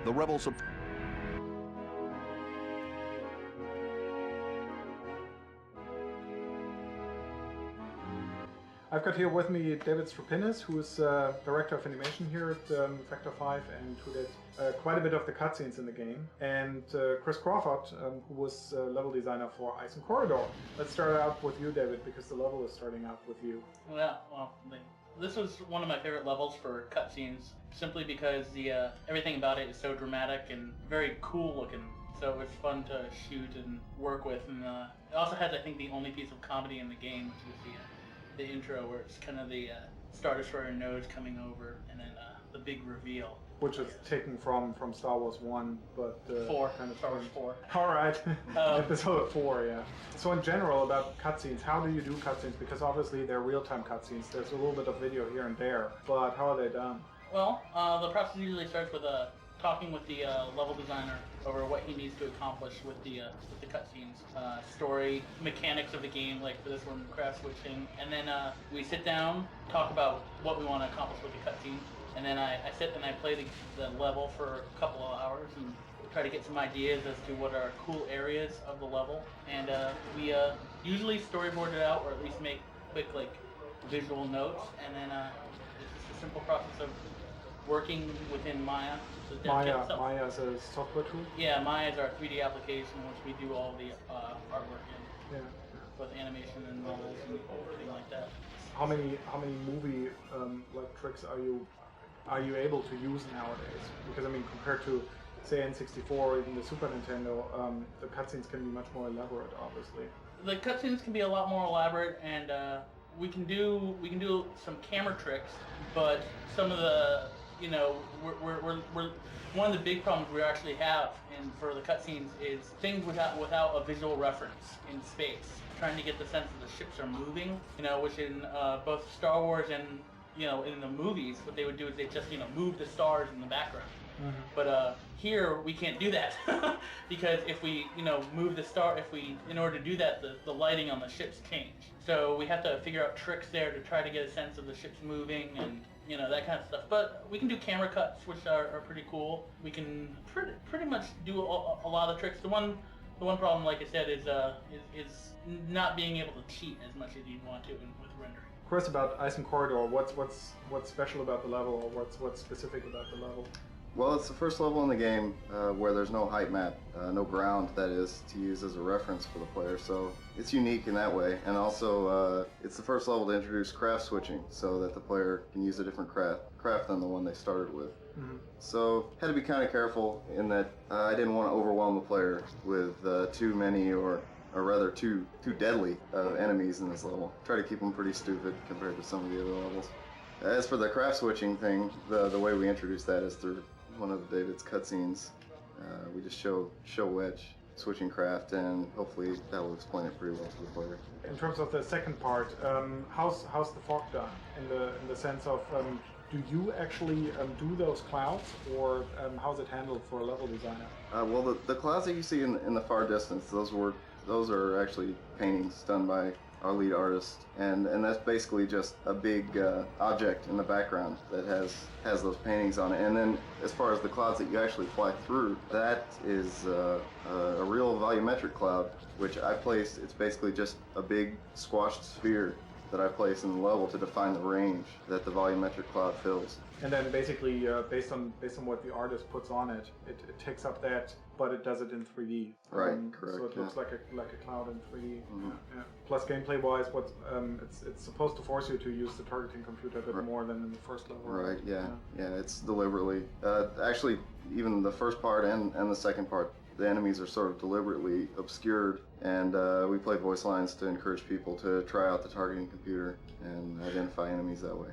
The rebels. I've got here with me David Stripinis, who is director of animation here at Factor 5 and who did quite a bit of the cutscenes in the game, and Chris Crawford, who was level designer for Ison Corridor. Let's start out with you, David, because the level is starting out with you. Yeah, well, this was one of my favorite levels for cutscenes, simply because the everything about it is so dramatic and very cool looking. So it was fun to shoot and work with, and it also has, I think, the only piece of comedy in the game, which is the intro, where it's kind of the Star Destroyer nose coming over, and then the big reveal. Which is taken from Star Wars 1, but... 4, kind of Star Wars 4. Alright, episode 4, yeah. So in general, about cutscenes, how do you do cutscenes? Because obviously they're real-time cutscenes, there's a little bit of video here and there, but how are they done? Well, the process usually starts with talking with the level designer over what he needs to accomplish with the cutscenes, story, mechanics of the game, like for this one, craft switching, and then we sit down, talk about what we want to accomplish with the cutscene, and then I sit and I play the level for a couple of hours and try to get some ideas as to what are cool areas of the level, and we usually storyboard it out, or at least make quick visual notes, and then it's just a simple process of working within Maya. Maya is a software tool? Yeah, Maya is our 3D application, which we do all the artwork in. Yeah. Both animation and models and everything like that. How many movie tricks are you able to use nowadays? Because I mean, compared to say N64 or even the Super Nintendo, the cutscenes can be much more elaborate, obviously. The cutscenes can be a lot more elaborate, and we can do some camera tricks, but some of the we're one of the big problems we actually have for the cutscenes is things without a visual reference in space. Trying to get the sense that the ships are moving, which in both Star Wars and in the movies, what they would do is they just move the stars in the background. Mm-hmm. But here we can't do that because if we move the star, in order to do that, the lighting on the ships change. So we have to figure out tricks there to try to get a sense of the ships moving and that kind of stuff. But we can do camera cuts, which are pretty cool. We can pretty much do a lot of tricks. The one problem, like I said, is not being able to cheat as much as you'd want to with rendering. Chris, about Ison Corridor, what's special about the level, or what's specific about the level? Well, it's the first level in the game where there's no height map, no ground, that is, to use as a reference for the player, so it's unique in that way. And also, it's the first level to introduce craft switching, so that the player can use a different craft than the one they started with. Mm-hmm. So, had to be kind of careful in that I didn't want to overwhelm the player with too many or rather too deadly enemies in this level. Try to keep them pretty stupid compared to some of the other levels. As for the craft switching thing, the way we introduce that is through one of David's cutscenes. We just show Wedge switching craft, and hopefully that will explain it pretty well to the player. In terms of the second part, how's the fog done? In the sense of, do you actually do those clouds, or how's it handled for a level designer? Well, the clouds that you see in the far distance, those are actually paintings done by our lead artist, and that's basically just a big object in the background that has those paintings on it. And then as far as the clouds that you actually fly through, that is a real volumetric cloud, which I placed. It's basically just a big squashed sphere that I place in the level to define the range that the volumetric cloud fills. And then basically, based on what the artist puts on it, it takes up that, but it does it in 3D. Right, correct. So it looks like a cloud in 3D. Mm-hmm. Yeah. Plus, gameplay-wise, it's supposed to force you to use the targeting computer a bit more than in the first level. Right. Yeah. It's deliberately. Actually, even the first part and the second part, the enemies are sort of deliberately obscured, and we play voice lines to encourage people to try out the targeting computer and identify enemies that way.